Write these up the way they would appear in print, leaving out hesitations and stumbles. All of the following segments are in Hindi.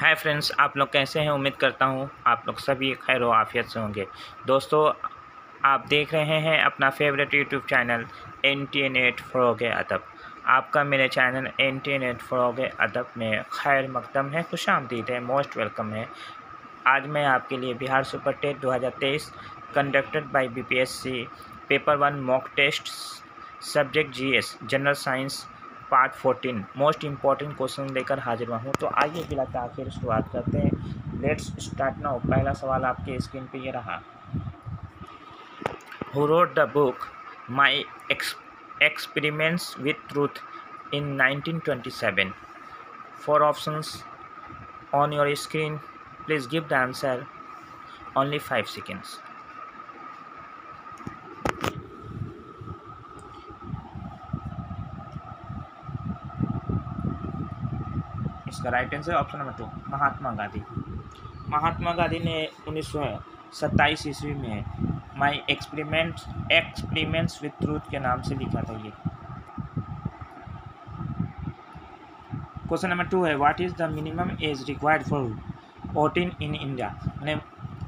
हाय फ्रेंड्स, आप लोग कैसे हैं। उम्मीद करता हूँ आप लोग सभी खैर व आफियत से होंगे। दोस्तों, आप देख रहे हैं अपना फेवरेट यूट्यूब चैनल NT-NET फ़रोग़ अदब। आपका मेरे चैनल NT-NET फ़रोग़ अदब में खैर मकदम है, खुशामदीद है, मोस्ट वेलकम है। आज मैं आपके लिए Bihar super TET 2023 conducted by BPSC paper 1 mock test subject GS general science part 14 most important question लेकर हाजिर हुआ हूँ। तो आइए बिला ताख़िर शुरुआत करते हैं। Let's start now. पहला सवाल आपके स्क्रीन पे ये रहा। Who wrote the book my experiments with truth in 1927? 4 options on your screen. Please give the answer. Only 5 seconds. इसका right answer option number 2 Mahatma Gandhi. Mahatma Gandhi ने 1927 ईस्वी में माई एक्सपेरिमेंट्स विथ ट्रूथ के नाम से लिखा था ये। क्वेश्चन नंबर 2 है, what is the minimum age required for voting in India? मैंने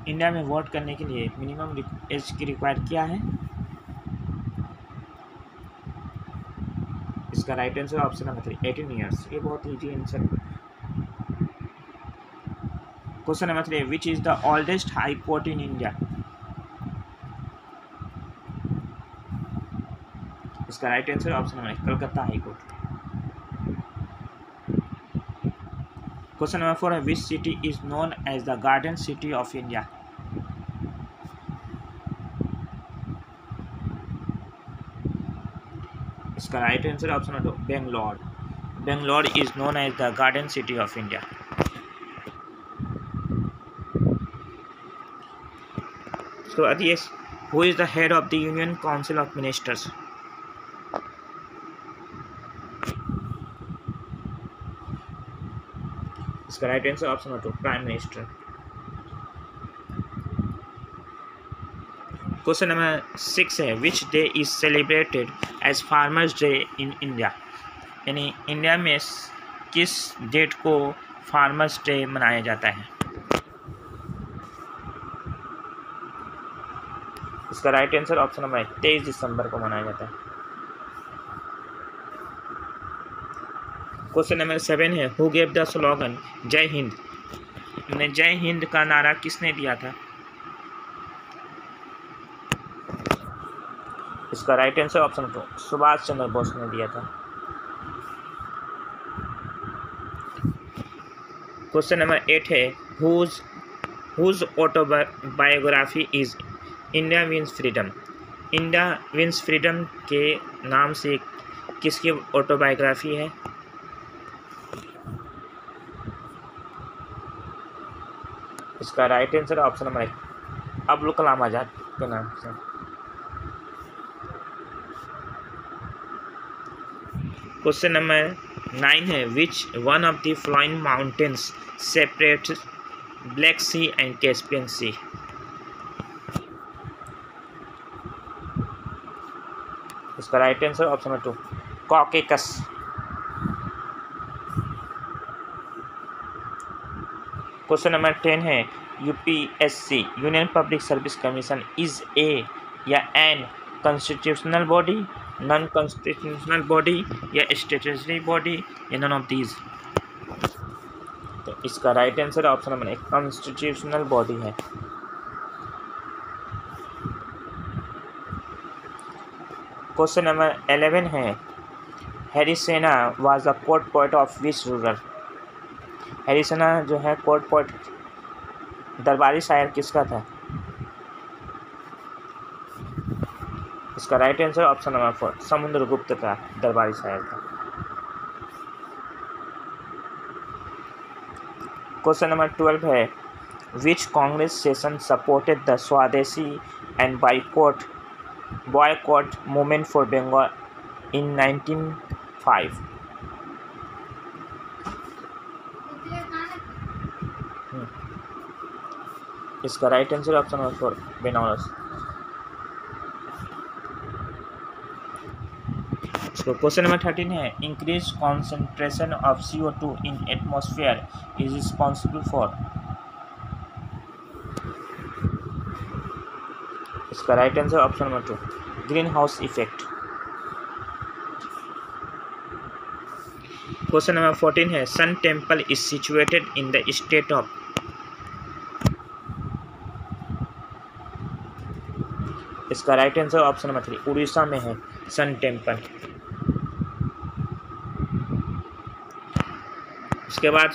इंडिया में वोट करने के लिए मिनिमम एज की रिक्वायर किया है। इसका right answer option number 3 18 years. ये बहुत easy answer. Question number 3, which is the oldest high court in India? इसका right answer option number 1 Calcutta high court. Question number 4 है, which city is known as the garden city of India? इसका right answer option number 2 Bangalore. Bangalore is known as the garden city of India. उसके बाद ये, who is the head of the union council of ministers? इसका right answer option number 2 prime minister. Question number 6 है, which day is celebrated as farmers day in India? यानी इंडिया में किस डेट को फार्मर्स डे मनाया जाता है? इसका राइट आंसर ऑप्शन नंबर 23 दिसंबर को मनाया जाता है। क्वेश्चन नंबर 7 है, हु गेव द स्लोगन जय हिंद? जय हिंद का नारा किसने दिया था? इसका right answer option 2 Subhash Chandra Bose ने दिया था। क्वेश्चन नंबर 8 है, whose autobiography is India wins freedom? India wins freedom के नाम से किसकी ऑटोबायोग्राफी है? इसका right answer option number 1 Abdul Kalam Azad के नाम से। क्वेश्चन नंबर 9 है, which one of the following mountains separate Black Sea and Caspian Sea? इसका right answer option number 2 Caucasus. Question number 10 है, UPSC union public service commission is a या an constitutional body, non constitutional body या स्टैट्यूटरी बॉडी या नन ऑफ दीज? तो इसका right answer option number 1 constitutional body है। क्वेश्चन नंबर 11 है, Harisena was the court poet of which ruler? Harisena जो है कोर्ट पोएट दरबारी शायर किसका था? इसका right answer option number 4 Samudragupta का दरबारी शायर था। क्वेश्चन नंबर 12 है, which Congress session supported the swadeshi and boycott movement for Bengal in 1905? इसका right answer option number 4 Benares. इसको क्वेश्चन नंबर 13 है, increase concentration of CO2 in atmosphere is responsible for. इसका right answer option number 2, greenhouse effect. Question number 14 है, sun temple is situated in the state of. इसका right answer option number 3, Orissa में है सन टेम्पल। उसके बाद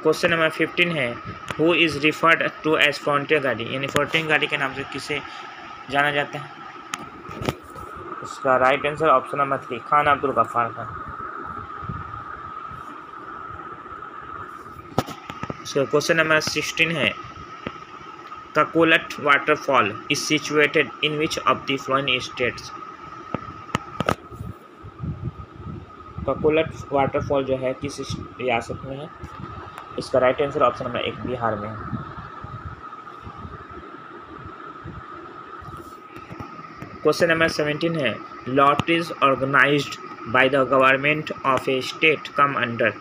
क्वेश्चन नंबर 15 है, who is referred to as frontier Gandhi, यानी फ्रंटियर गार्डी के नाम से किसे जाना जाता है। इसका right answer option number 3, Khan Abdul Ghaffar Khan. उसका क्वेश्चन नंबर 16 है, Kakolat waterfall is situated in which of the following states. Kakolat waterfall जो है किस रियासत में है। इसका right answer option number 1, Bihar में है। क्वेश्चन नंबर 17 है, lotteries organised by the government of a state come under.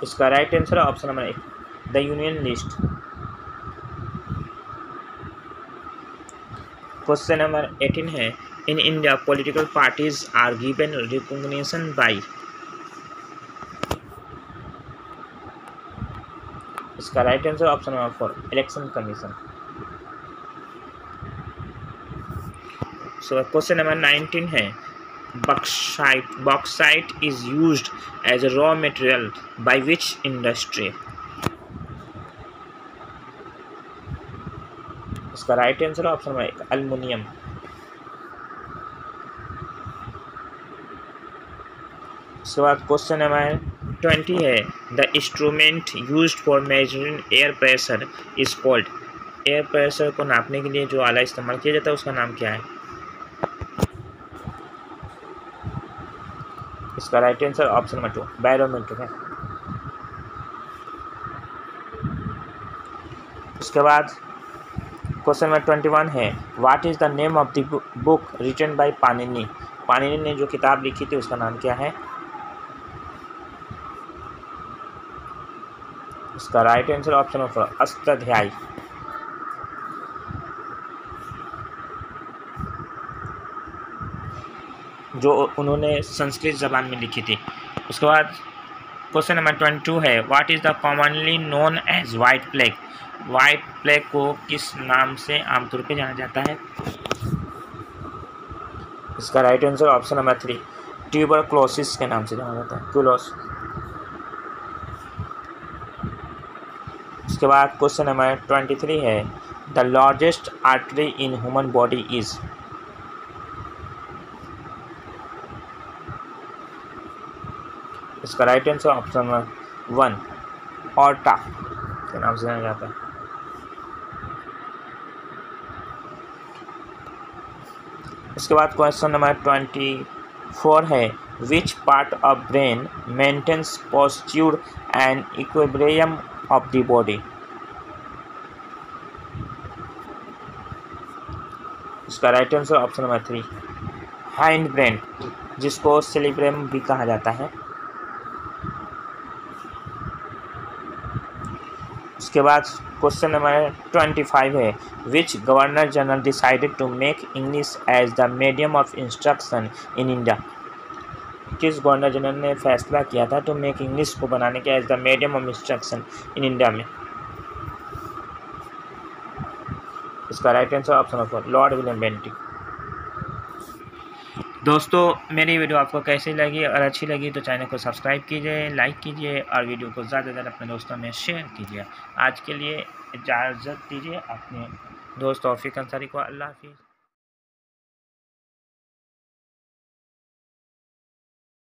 इसका right answer option number 1, the union list. Question number 18 है, in India political parties are given recognition by. इसका right answer option number 4, election commission. So question number 19 है, bauxite is used as a raw material by which industry. इसका right answer option number 1, aluminium. उसके बाद क्वेश्चन नंबर 20 है, the instrument used for measuring air pressure is called. Air pressure को नापने के लिए जो आला इस्तेमाल किया जाता है उसका नाम क्या है। इसका right answer option number 2, barometer है। उसके बाद क्वेश्चन नंबर 21 है, what is the name of the book written by Panini. Panini ने जो किताब लिखी थी उसका नाम क्या है। इसका right answer option number 4, Ashtadhyayi. जो उन्होंने संस्कृत जबान में लिखी थी। उसके बाद क्वेश्चन नंबर 22 है, what is the commonly known as white plague. White plague को किस नाम से आमतौर पे जाना जाता है। इसका right answer option number 3, tuberculosis के नाम से जाना जाता है, क्यूलोस। उसके बाद क्वेश्चन नंबर 23 है, the largest artery in human body is. इसका right answer option number 1, aorta के नाम से जाना जाता है। उसके बाद क्वेश्चन नंबर 24 है, which part of brain maintains posture and equilibrium of the body. इसका right answer option number 3, hind brain, जिसको सेरिब्रम भी कहा जाता है। उसके बाद क्वेश्चन नंबर 25 है, which governor general decided to make English as the medium of instruction in India. किस गवर्नर जनरल ने फैसला किया था टू मेक इंग्लिश को बनाने के as the medium of instruction in India में। इसका right answer option number 4, Lord William Bentinck. दोस्तों मेरी वीडियो आपको कैसी लगी, और अच्छी लगी तो चैनल को सब्सक्राइब कीजिए, लाइक कीजिए और वीडियो को ज़्यादा से ज़्यादा अपने दोस्तों में शेयर कीजिए। आज के लिए इजाज़त दीजिए अपने दोस्त तौफीक अंसारी को। अल्लाह हाफिज़।